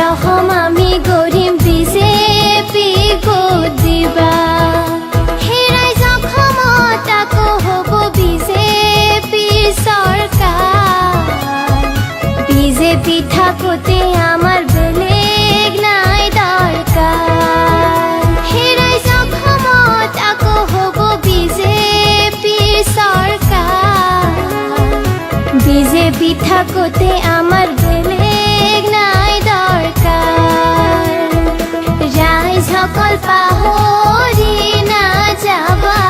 অসম আমি গঢ়িম BJP vote দিবা হেৰাই অসমত আকৌ হ'ব বিজেপি চৰকাৰ বিজেপি থাকোঁতে আমাৰ বেলেগ নাই দৰকাৰ হেৰাই অসমত আকৌ হ'ব বিজেপি চৰকাৰ বিজেপি থাকোঁতে আমাৰ বেলেগ নাই দৰকাৰ ৰাইজসকল পাহৰি নাযাবা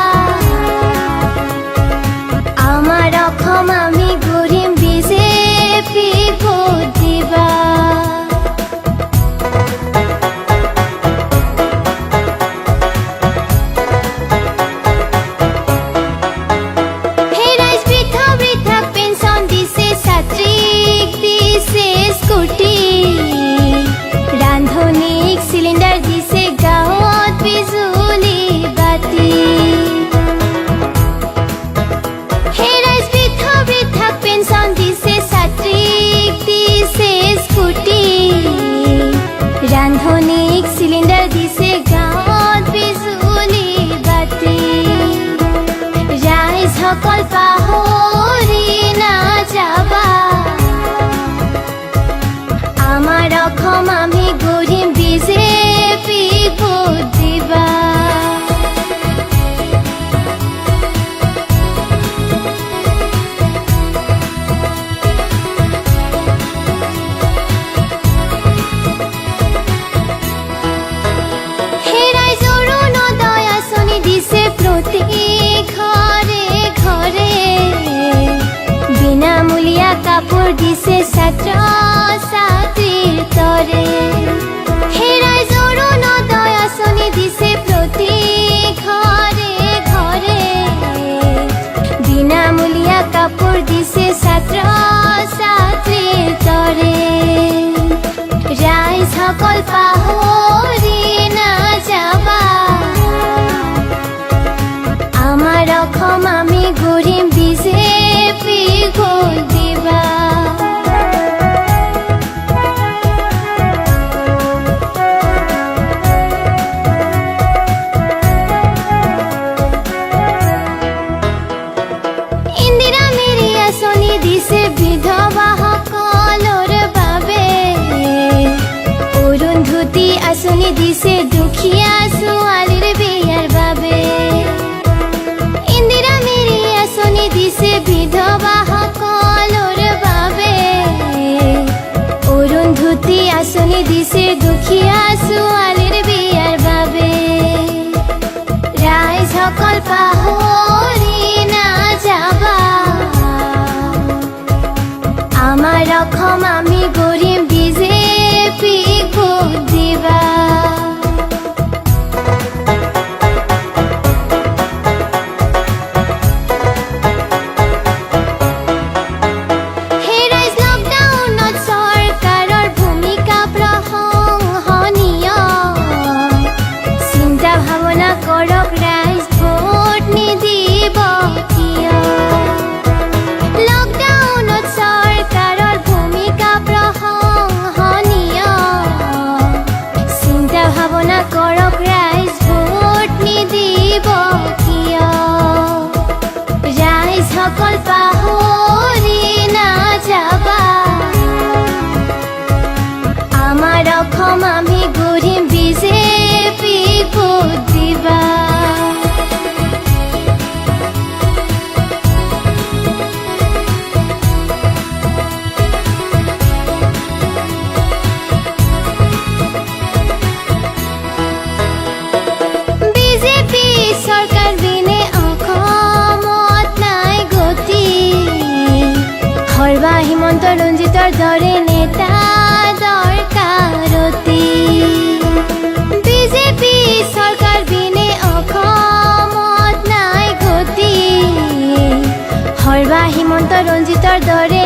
আমাৰ অসম আমি গঢ়িম বিজেপি ভোট দিবা সিলিন্ডাৰ দিছে গাঁৱত বিজুলী বাতি হেৰাই বৃদ্ধক পেঞ্চন দিছে ছাত্ৰীক দিছে স্কুটি ৰান্ধনীক সিলিন্ডাৰ দিছে গাঁৱত বিজুলী বাতি ৰাইজসকল পাহৰি নাযাবা আমাৰ অসম আমি গঢ়িম বিজেপি ভোট দিবা হেৰাই অৰুণোদয় আঁচনি দিছে প্ৰতি ঘৰে ঘৰে বিনামূলীয়া কাপোৰ দিছে ছাত্ৰ ছাত্ৰীৰ তৰে হেৰাই অৰুণোদয় আঁচনি দিছে প্ৰতি ঘৰে ঘৰে বিনামূলীয়া কাপোৰ দিছে ছাত্ৰ ছাত্ৰীৰ তৰে ৰাইজসকল পাহৰি নাযাবা আমাৰ অসম আমি গঢ়িম বিজেপি ভোট দিবা দিছে বিধৱাসকলৰ বাবে অৰুন্ধতী আঁচনি দিছে দুখীয়া ছোৱালীৰ বিয়াৰ বাবে ইন্দিৰা মেৰী আঁচনি দিছে বিধৱাসকলৰ বাবে অৰুন্ধতী আঁচনি দিছে দুখীয়া ছোৱালীৰ বিয়াৰ বাবে ৰাইজসকল পাহৰি নাযাবা আমাৰ অসম আমি গঢ়িম বিজেপি ভোট দিবা হেৰাই লকডাউনত চৰকাৰৰ ভূমিকা প্ৰশংসনীয় চিন্তা ভাৱনা কৰক ৰাইজ ভোট নিদিব কিয় লকডাউনত চৰকাৰৰ ভূমিকা প্ৰশংসনীয় চিন্তা ভাৱনা কৰক ৰাইজ ভোট নিদিব কিয় ৰাইজসকল পাহৰি নাযাবা আমাৰ অসম আমি গঢ়িম বিজেপি ভোট দিবা চৰকাৰ বিনে অসমত নাই গতি সৰ্বা হিমন্ত ৰঞ্জিতৰ দৰে নেতা দৰকাৰতি বিজেপি চৰকাৰ বিনে অসমত নাই গতি সৰ্বা হিমন্ত ৰঞ্জিতৰ দৰে